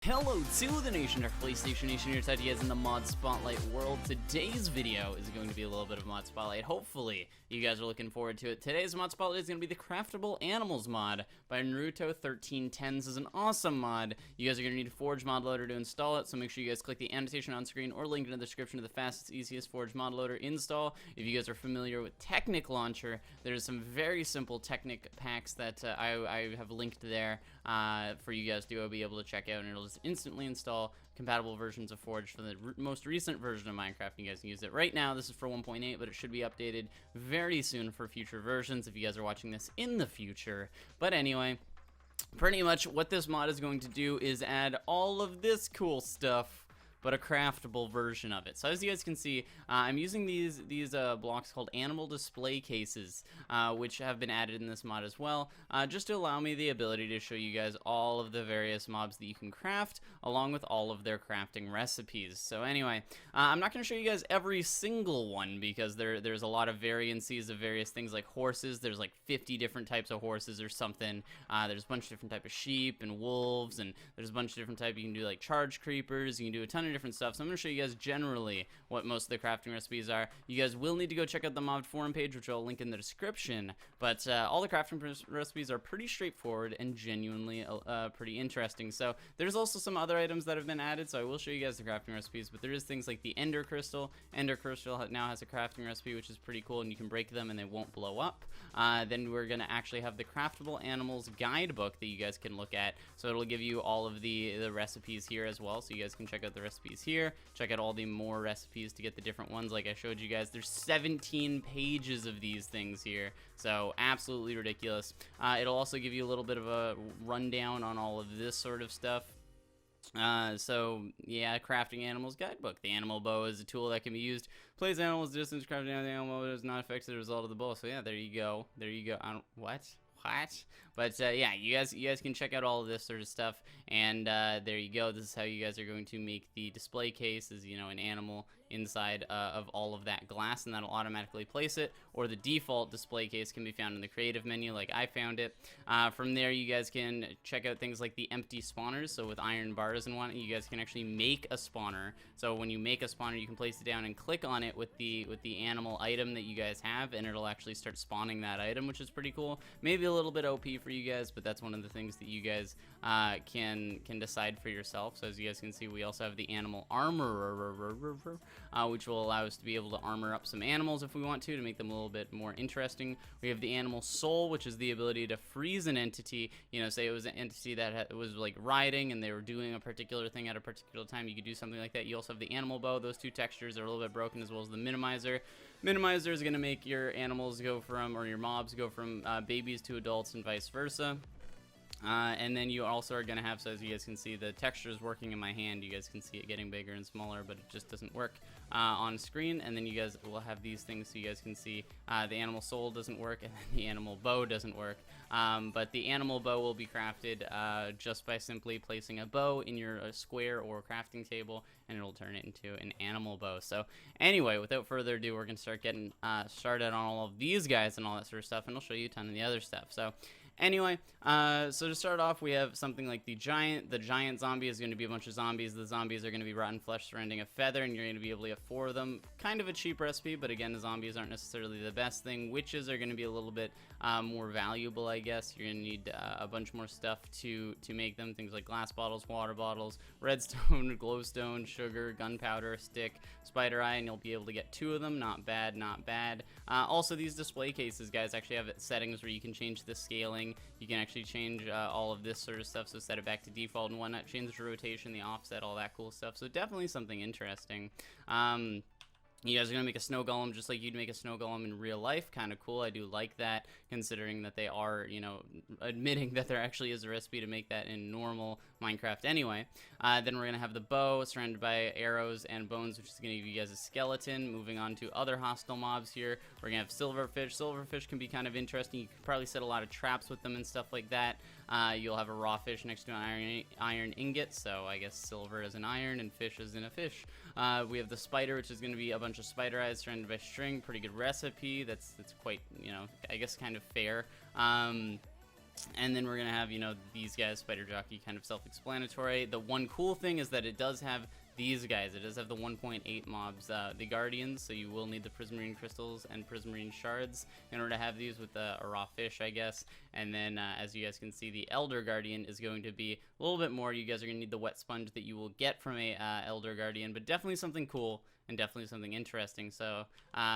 Hello to the nation, our PlayStation Nation here, to you guys in the Mod Spotlight world. Today's video is going to be a little bit of Mod Spotlight. Hopefully, you guys are looking forward to it. Today's Mod Spotlight is going to be the Craftable Animals mod by Naruto1310. This is an awesome mod. You guys are going to need a Forge mod loader to install it, so make sure you guys click the annotation on screen or link in the description to the fastest, easiest Forge mod loader install. If you guys are familiar with Technic Launcher, there's some very simple Technic packs that I have linked there for you guys to be able to check out, and it'll just instantly install compatible versions of Forge for the most recent version of Minecraft. You guys can use it right now. This is for 1.8, but it should be updated very soon for future versions if you guys are watching this in the future. But anyway, pretty much what this mod is going to do is add all of this cool stuff, but a craftable version of it. So as you guys can see, I'm using these blocks called animal display cases, which have been added in this mod as well, just to allow me the ability to show you guys all of the various mobs that you can craft, along with all of their crafting recipes. So anyway, I'm not going to show you guys every single one, because there's a lot of variances of various things like horses. There's like 50 different types of horses or something. There's a bunch of different types of sheep and wolves, and there's a bunch of different types. You can do like charge creepers, you can do a ton of different stuff. So I'm going to show you guys generally what most of the crafting recipes are. You guys will need to go check out the mod forum page, which I'll link in the description, but all the crafting recipes are pretty straightforward and genuinely pretty interesting. So there's also some other items that have been added, so I will show you guys the crafting recipes, but there is things like the ender crystal. Ender crystal now has a crafting recipe, which is pretty cool, and you can break them and they won't blow up. Then we're going to actually have the Craftable Animals guidebook that you guys can look at, so it'll give you all of the recipes here as well, so you guys can check out the recipes here. Check out all the more recipes to get the different ones like I showed you guys. There's 17 pages of these things here, so absolutely ridiculous. It'll also give you a little bit of a rundown on all of this sort of stuff. So yeah, crafting animals guidebook. The animal bow is a tool that can be used. Plays animals distance. Crafting the animal bow does not affect the result of the bow. So yeah, there you go. There you go. I don't what. But yeah, you guys can check out all of this sort of stuff, and there you go. This is how you guys are going to make the display case, as you know, an animal inside of all of that glass, and that'll automatically place it. Or the default display case can be found in the creative menu, like I found it. From there, you guys can check out things like the empty spawners. So with iron bars and whatnot, you guys can actually make a spawner. So when you make a spawner, you can place it down and click on it with the animal item that you guys have, and it'll actually start spawning that item, which is pretty cool. Maybe a little bit OP for you guys, but that's one of the things that you guys can decide for yourself. So as you guys can see, we also have the animal armor, which will allow us to be able to armor up some animals if we want to make them a little bit more interesting. We have the animal soul, which is the ability to freeze an entity. You know, say it was an entity that was like riding and they were doing a particular thing at a particular time, you could do something like that. You also have the animal bow. Those two textures are a little bit broken, as well as the minimizer. Minimizer is going to make your animals go from, or your mobs go from babies to adults and vice versa. And then you also are going to have, so as you guys can see, the texture is working in my hand. You guys can see it getting bigger and smaller, but it just doesn't work on screen. And then you guys will have these things so you guys can see the animal soul doesn't work, and then the animal bow doesn't work. But the animal bow will be crafted just by simply placing a bow in your square or crafting table, and it'll turn it into an animal bow. So anyway, without further ado, we're going to start getting started on all of these guys and all that sort of stuff, and I'll show you a ton of the other stuff. So anyway, so to start off, we have something like the giant. The giant zombie is going to be a bunch of zombies. The zombies are going to be rotten flesh surrounding a feather, and you're going to be able to get 4 of them. Kind of a cheap recipe, but again, the zombies aren't necessarily the best thing. Witches are going to be a little bit more valuable, I guess. You're going to need a bunch more stuff to make them. Things like glass bottles, water bottles, redstone, glowstone, sugar, gunpowder, stick, spider eye, and you'll be able to get 2 of them. Not bad, not bad. Also, these display cases, guys, actually have settings where you can change the scaling. You can actually change all of this sort of stuff, so set it back to default and whatnot, change the rotation, the offset, all that cool stuff. So definitely something interesting. You guys are going to make a snow golem just like you'd make a snow golem in real life. Kind of cool. I do like that, considering that they are, you know, admitting that there actually is a recipe to make that in normal Minecraft anyway. Then we're going to have the bow surrounded by arrows and bones, which is going to give you guys a skeleton. Moving on to other hostile mobs here, we're going to have silverfish. Silverfish can be kind of interesting. You can probably set a lot of traps with them and stuff like that. You'll have a raw fish next to an iron ingot, so I guess silver is an iron and fish is in a fish. We have the spider, which is going to be a bunch of spider eyes surrounded by string. Pretty good recipe. That's quite, you know, I guess kind of fair. And then we're going to have, you know, these guys, Spider Jockey, kind of self-explanatory. The one cool thing is that it does have these guys. It does have the 1.8 mobs, the Guardians, so you will need the Prismarine Crystals and Prismarine Shards in order to have these with a raw fish, I guess. And then, as you guys can see, the Elder Guardian is going to be a little bit more. You guys are going to need the Wet Sponge that you will get from a Elder Guardian, but definitely something cool and definitely something interesting. So,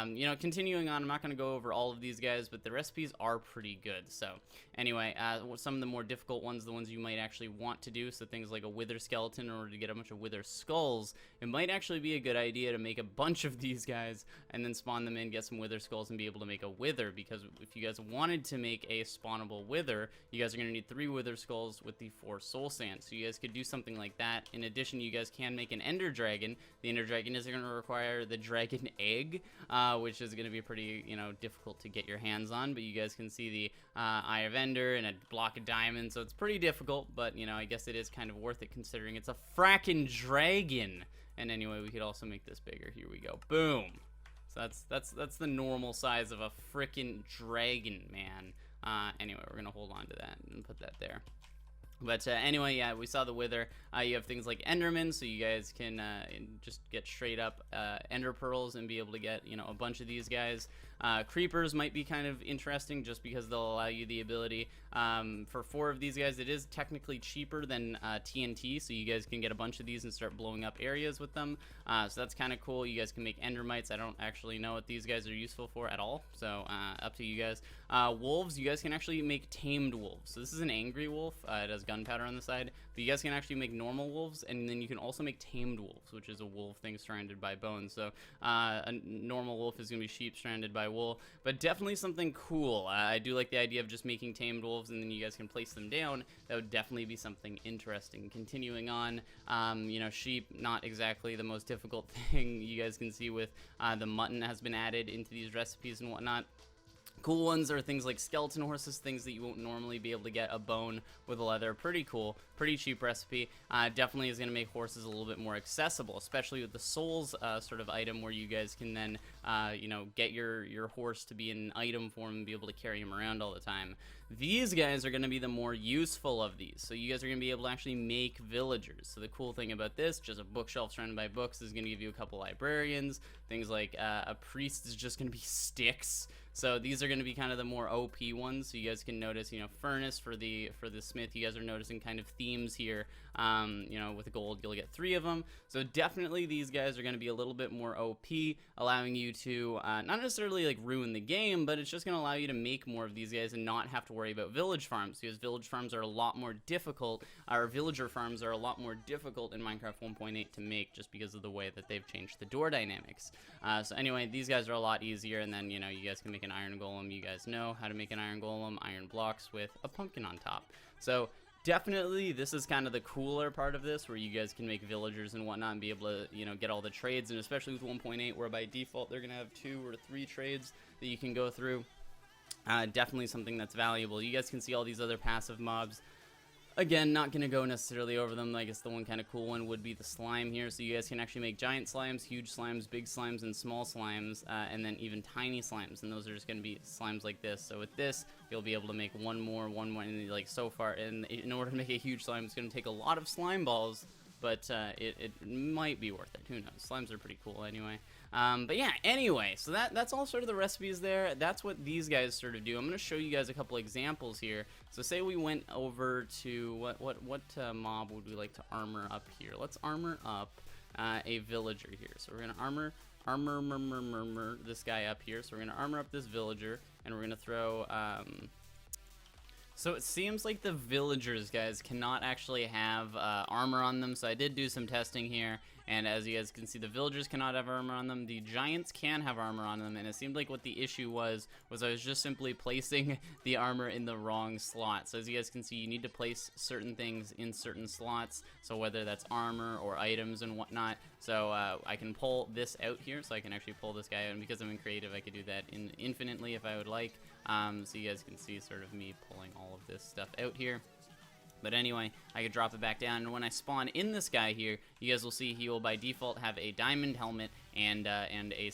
you know, continuing on, I'm not going to go over all of these guys, but the recipes are pretty good. So, anyway, some of the more difficult ones, the ones you might actually want to do, so things like a Wither Skeleton in order to get a bunch of Wither Skulls, it might actually be a good idea to make a bunch of these guys and then spawn them in, get some Wither Skulls, and be able to make a Wither, because if you guys wanted to make a spawnable Wither, you guys are going to need 3 Wither Skulls with the 4 Soul Sands, so you guys could do something like that. In addition, you guys can make an Ender Dragon. The Ender Dragon is going to require the Dragon Egg, which is going to be pretty, you know, difficult to get your hands on, but you guys can see the Eye of Ender and a block of diamonds, so it's pretty difficult, but, you know, I guess it is kind of worth it considering it's a frackin' dragon. And anyway, we could also make this bigger. Here we go. Boom. So that's the normal size of a frickin' dragon, man. Anyway, we're gonna hold on to that and put that there. But anyway, yeah, we saw the Wither. You have things like Endermen, so you guys can just get straight up Ender Pearls and be able to get, you know, a bunch of these guys. Creepers might be kind of interesting just because they'll allow you the ability. For 4 of these guys, it is technically cheaper than TNT, so you guys can get a bunch of these and start blowing up areas with them. So that's kind of cool. You guys can make Endermites. I don't actually know what these guys are useful for at all, so up to you guys. Wolves, you guys can actually make tamed wolves. So this is an angry wolf. It has gunpowder on the side, but you guys can actually make normal wolves, and then you can also make tamed wolves, which is a wolf thing surrounded by bones. So a normal wolf is going to be sheep surrounded by wool, but definitely something cool. I do like the idea of just making tamed wolves, and then you guys can place them down. That would definitely be something interesting. Continuing on, you know, sheep, not exactly the most difficult thing. You guys can see with the mutton has been added into these recipes and whatnot. Cool ones are things like skeleton horses, things that you won't normally be able to get a bone with leather. Pretty cool, pretty cheap recipe. Definitely is going to make horses a little bit more accessible, especially with the souls sort of item, where you guys can then, you know, get your horse to be in item form and be able to carry him around all the time. These guys are going to be the more useful of these, so you guys are going to be able to actually make villagers. So the cool thing about this, just a bookshelf surrounded by books, is going to give you a couple librarians. Things like a priest is just going to be sticks. So these are going to be kind of the more OP ones. So you guys can notice, you know, furnace for the smith. You guys are noticing kind of themes here. You know, with gold, you'll get 3 of them. So definitely these guys are going to be a little bit more OP, allowing you to not necessarily like ruin the game, but it's just going to allow you to make more of these guys and not have to worry about village farms, because village farms are a lot more difficult. Our villager farms are a lot more difficult in Minecraft 1.8 to make, just because of the way that they've changed the door dynamics. So anyway, these guys are a lot easier, and then, you know, you guys can make an iron golem. You guys know how to make an iron golem, iron blocks with a pumpkin on top. So definitely this is kind of the cooler part of this, where you guys can make villagers and whatnot and be able to, you know, get all the trades. And especially with 1.8, where by default they're gonna have 2 or 3 trades that you can go through. Definitely something that's valuable. You guys can see all these other passive mobs. Again, not going to go necessarily over them. I guess the one kind of cool one would be the slime here. So you guys can actually make giant slimes, huge slimes, big slimes, and small slimes, and then even tiny slimes. And those are just going to be slimes like this. So with this, you'll be able to make one more, and like so far. And in order to make a huge slime, it's going to take a lot of slime balls, but it might be worth it. Who knows? Slimes are pretty cool anyway. But yeah, anyway, so that's all sort of the recipes there. That's what these guys sort of do. I'm going to show you guys a couple examples here. So say we went over to, what mob would we like to armor up here? Let's armor up a villager here. So we're going to armor this guy up here. So we're going to armor up this villager, and we're going to throw, so it seems like the villagers, guys, cannot actually have armor on them. So I did do some testing here, and as you guys can see, the villagers cannot have armor on them. The giants can have armor on them, and it seemed like what the issue was I was just simply placing the armor in the wrong slot. So as you guys can see, you need to place certain things in certain slots, so whether that's armor or items and whatnot. So I can pull this out here, so I can actually pull this guy out, and because I'm in creative, I could do that infinitely if I would like. So you guys can see sort of me pulling all of this stuff out here. But anyway, I could drop it back down, and when I spawn in this guy here, you guys will see he will by default have a diamond helmet and a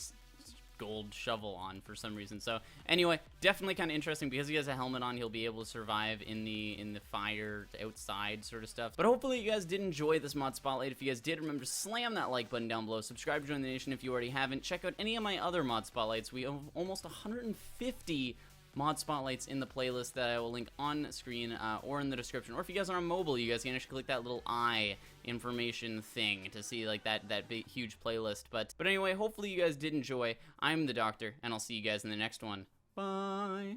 gold shovel on for some reason. So anyway, definitely kind of interesting. Because he has a helmet on, he'll be able to survive in the fire outside sort of stuff. But hopefully you guys did enjoy this mod spotlight. If you guys did, remember to slam that like button down below, subscribe to join the nation if you already haven't. Check out any of my other mod spotlights. We have almost 150 mod spotlights in the playlist that I will link on screen or in the description. Or if you guys are on mobile, you guys can actually click that little eye information thing to see like that big huge playlist. But anyway, hopefully you guys did enjoy. I'm the Doctor, and I'll see you guys in the next one. Bye.